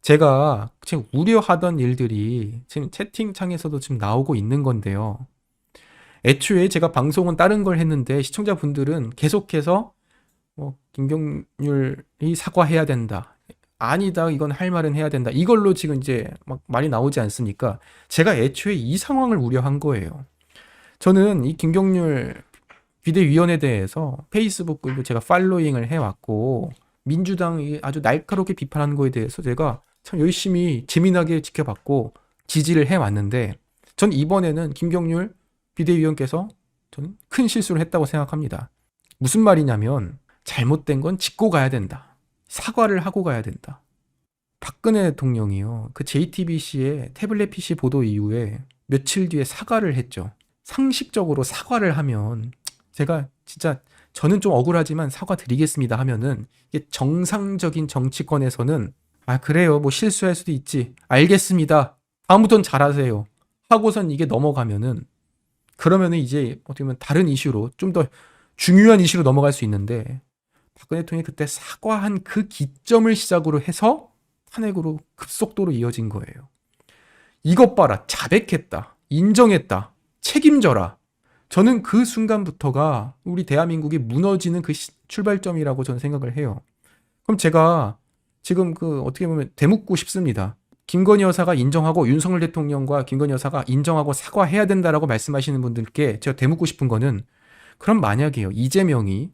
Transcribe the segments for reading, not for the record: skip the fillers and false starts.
제가 지금 우려하던 일들이 지금 채팅창에서도 지금 나오고 있는 건데요. 애초에 제가 방송은 다른 걸 했는데 시청자분들은 계속해서 김경률이 사과해야 된다. 아니다. 이건 할 말은 해야 된다. 이걸로 지금 이제 막 말이 나오지 않습니까? 제가 애초에 이 상황을 우려한 거예요. 저는 이 김경률 비대위원에 대해서 페이스북 글도 제가 팔로잉을 해왔고 민주당이 아주 날카롭게 비판하는 거에 대해서 제가 참 열심히 재미나게 지켜봤고 지지를 해왔는데 전 이번에는 김경률 비대위원께서 저는 큰 실수를 했다고 생각합니다. 무슨 말이냐면 잘못된 건 짚고 가야 된다. 사과를 하고 가야 된다. 박근혜 대통령이요. 그 JTBC의 태블릿 PC 보도 이후에 며칠 뒤에 사과를 했죠. 상식적으로 사과를 하면 제가 진짜 저는 좀 억울하지만 사과드리겠습니다 하면은 이게 정상적인 정치권에서는 아 그래요 뭐 실수할 수도 있지 알겠습니다 다음부터는 잘하세요 하고선 이게 넘어가면은 그러면은 이제 어떻게 보면 다른 이슈로 좀 더 중요한 이슈로 넘어갈 수 있는데 박근혜 대통령이 그때 사과한 그 기점을 시작으로 해서 탄핵으로 급속도로 이어진 거예요. 이것 봐라 자백했다 인정했다 책임져라. 저는 그 순간부터가 우리 대한민국이 무너지는 그 출발점이라고 저는 생각을 해요. 그럼 제가 지금 그 어떻게 보면 되묻고 싶습니다. 김건희 여사가 인정하고 윤석열 대통령과 김건희 여사가 인정하고 사과해야 된다라고 말씀하시는 분들께 제가 되묻고 싶은 거는 그럼 만약에요. 이재명이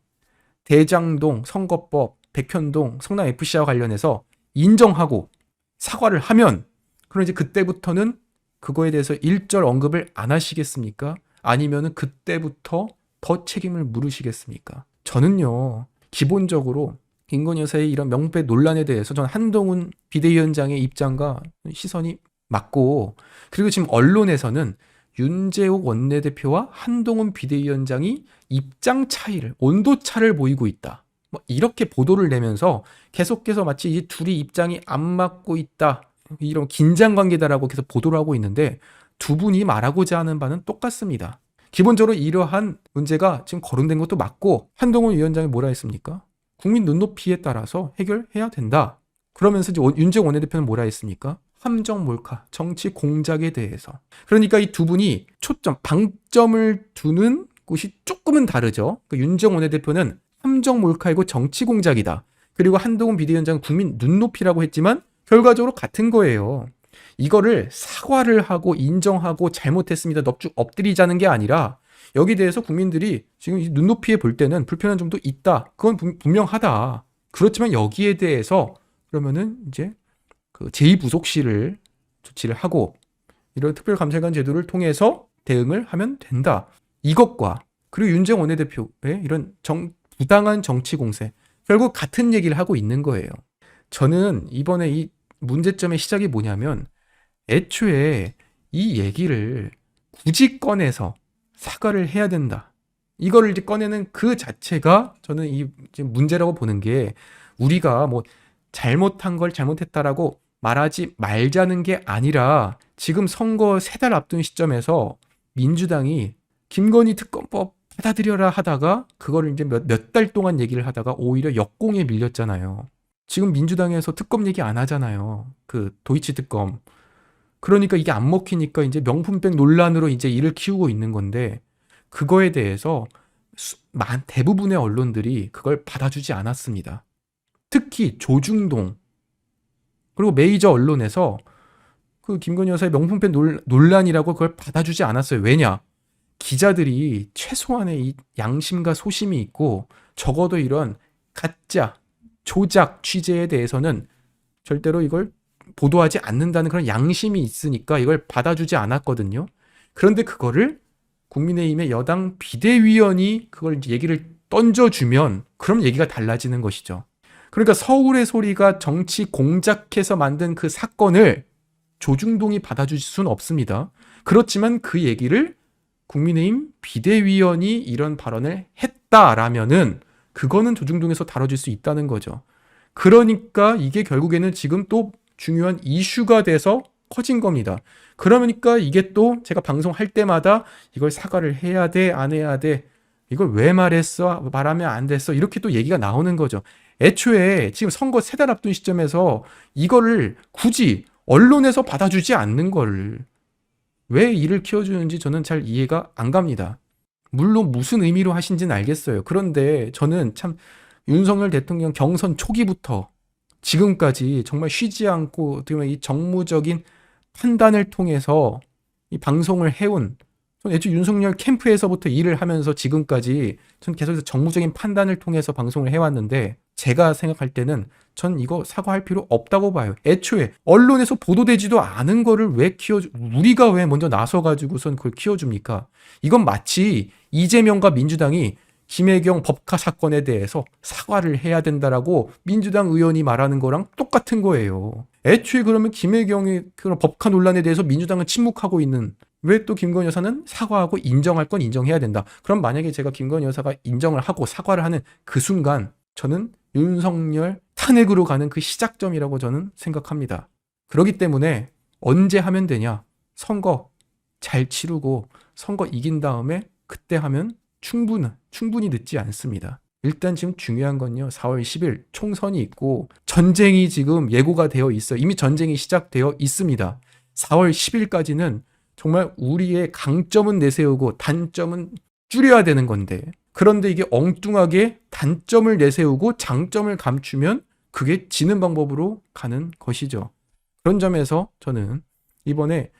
대장동 선거법, 백현동 성남FC와 관련해서 인정하고 사과를 하면 그럼 이제 그때부터는 그거에 대해서 일절 언급을 안 하시겠습니까? 아니면은 그때부터 더 책임을 물으시겠습니까? 저는요, 기본적으로 김건희 여사의 이런 명패 논란에 대해서 저는 한동훈 비대위원장의 입장과 시선이 맞고, 그리고 지금 언론에서는 윤재욱 원내대표와 한동훈 비대위원장이 입장 차이를, 온도 차를 보이고 있다. 뭐 이렇게 보도를 내면서 계속해서 마치 이 둘이 입장이 안 맞고 있다. 이런 긴장 관계다라고 계속 보도를 하고 있는데 두 분이 말하고자 하는 바는 똑같습니다. 기본적으로 이러한 문제가 지금 거론된 것도 맞고 한동훈 위원장이 뭐라 했습니까? 국민 눈높이에 따라서 해결해야 된다. 그러면서 이제 윤재욱 원내대표는 뭐라 했습니까? 함정 몰카, 정치 공작에 대해서. 그러니까 이 두 분이 초점, 방점을 두는 곳이 조금은 다르죠. 그러니까 윤재욱 원내대표는 함정 몰카이고 정치 공작이다. 그리고 한동훈 비대위원장은 국민 눈높이라고 했지만 결과적으로 같은 거예요. 이거를 사과를 하고 인정하고 잘못했습니다. 넙죽 엎드리자는 게 아니라 여기 대해서 국민들이 지금 눈높이에 볼 때는 불편한 점도 있다. 그건 분명하다. 그렇지만 여기에 대해서 그러면은 이제 그 제2부속실을 조치를 하고 이런 특별감찰관 제도를 통해서 대응을 하면 된다. 이것과 그리고 윤재욱 원내대표의 이런 부당한 정치 공세 결국 같은 얘기를 하고 있는 거예요. 저는 이번에 이 문제점의 시작이 뭐냐면 애초에 이 얘기를 굳이 꺼내서 사과를 해야 된다. 이거를 이제 꺼내는 그 자체가 저는 이 문제라고 보는 게 우리가 뭐 잘못한 걸 잘못했다라고 말하지 말자는 게 아니라 지금 선거 3달 앞둔 시점에서 민주당이 김건희 특검법 받아들여라 하다가 그거를 이제 몇 달 동안 얘기를 하다가 오히려 역공에 밀렸잖아요. 지금 민주당에서 특검 얘기 안 하잖아요. 그 도이치 특검. 그러니까 이게 안 먹히니까 이제 명품백 논란으로 이제 이를 키우고 있는 건데 그거에 대해서 대부분의 언론들이 그걸 받아주지 않았습니다. 특히 조중동 그리고 메이저 언론에서 그 김건희 여사의 명품백 논란이라고 그걸 받아주지 않았어요. 왜냐? 기자들이 최소한의 이 양심과 소심이 있고 적어도 이런 가짜, 조작 취재에 대해서는 절대로 이걸 보도하지 않는다는 그런 양심이 있으니까 이걸 받아주지 않았거든요. 그런데 그거를 국민의힘의 여당 비대위원이 그걸 이제 얘기를 던져주면 그럼 얘기가 달라지는 것이죠. 그러니까 서울의 소리가 정치 공작해서 만든 그 사건을 조중동이 받아줄 수는 없습니다. 그렇지만 그 얘기를 국민의힘 비대위원이 이런 발언을 했다라면은 그거는 조중동에서 다뤄질 수 있다는 거죠. 그러니까 이게 결국에는 지금 또 중요한 이슈가 돼서 커진 겁니다. 그러니까 이게 또 제가 방송할 때마다 이걸 사과를 해야 돼, 안 해야 돼, 이걸 왜 말했어, 말하면 안 됐어, 이렇게 또 얘기가 나오는 거죠. 애초에 지금 선거 3달 앞둔 시점에서 이거를 굳이 언론에서 받아주지 않는 거를 왜 이를 키워주는지 저는 잘 이해가 안 갑니다. 물론 무슨 의미로 하신지는 알겠어요. 그런데 저는 참 윤석열 대통령 경선 초기부터 지금까지 정말 쉬지 않고 어떻게 보면 이 정무적인 판단을 통해서 이 방송을 해온, 전 애초에 윤석열 캠프에서부터 일을 하면서 지금까지 전 계속해서 정무적인 판단을 통해서 방송을 해왔는데, 제가 생각할 때는 전 이거 사과할 필요 없다고 봐요. 애초에 언론에서 보도되지도 않은 거를 왜 우리가 왜 먼저 나서가지고선 그걸 키워줍니까? 이건 마치 이재명과 민주당이 김혜경 법카 사건에 대해서 사과를 해야 된다라고 민주당 의원이 말하는 거랑 똑같은 거예요. 애초에 그러면 김혜경의 그런 법카 논란에 대해서 민주당은 침묵하고 있는, 왜 또 김건희 여사는 사과하고 인정할 건 인정해야 된다. 그럼 만약에 제가 김건희 여사가 인정을 하고 사과를 하는 그 순간 저는 윤석열 탄핵으로 가는 그 시작점이라고 저는 생각합니다. 그렇기 때문에 언제 하면 되냐? 선거 잘 치르고 선거 이긴 다음에 그때 하면 충분히 늦지 않습니다. 일단 지금 중요한 건요, 4월 10일 총선이 있고 전쟁이 지금 예고가 되어 있어요. 이미 전쟁이 시작되어 있습니다. 4월 10일까지는 정말 우리의 강점은 내세우고 단점은 줄여야 되는 건데, 그런데 이게 엉뚱하게 단점을 내세우고 장점을 감추면 그게 지는 방법으로 가는 것이죠. 그런 점에서 저는 이번에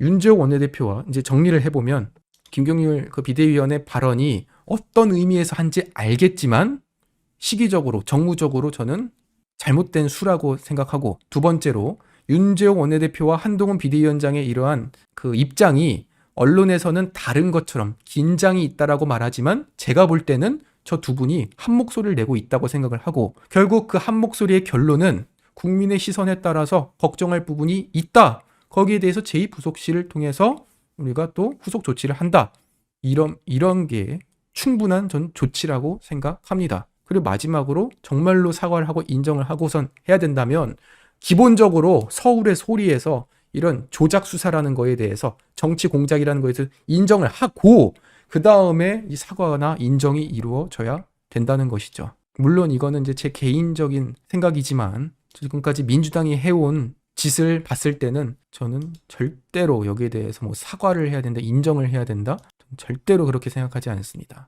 윤재욱 원내대표와 이제 정리를 해보면, 김경률 그 비대위원의 발언이 어떤 의미에서 한지 알겠지만 시기적으로 정무적으로 저는 잘못된 수라고 생각하고, 두 번째로 윤재욱 원내대표와 한동훈 비대위원장의 이러한 그 입장이 언론에서는 다른 것처럼 긴장이 있다라고 말하지만 제가 볼 때는 저 두 분이 한 목소리를 내고 있다고 생각을 하고, 결국 그 한 목소리의 결론은 국민의 시선에 따라서 걱정할 부분이 있다, 거기에 대해서 제2부속실을 통해서 우리가 또 후속 조치를 한다, 이런 게 충분한 전 조치라고 생각합니다. 그리고 마지막으로 정말로 사과를 하고 인정을 하고선 해야 된다면, 기본적으로 서울의 소리에서 이런 조작 수사라는 거에 대해서, 정치 공작이라는 거에 대해서 인정을 하고 그 다음에 이 사과나 인정이 이루어져야 된다는 것이죠. 물론 이거는 이제 제 개인적인 생각이지만 지금까지 민주당이 해온 짓을 봤을 때는 저는 절대로 여기에 대해서 뭐 사과를 해야 된다, 인정을 해야 된다, 절대로 그렇게 생각하지 않습니다.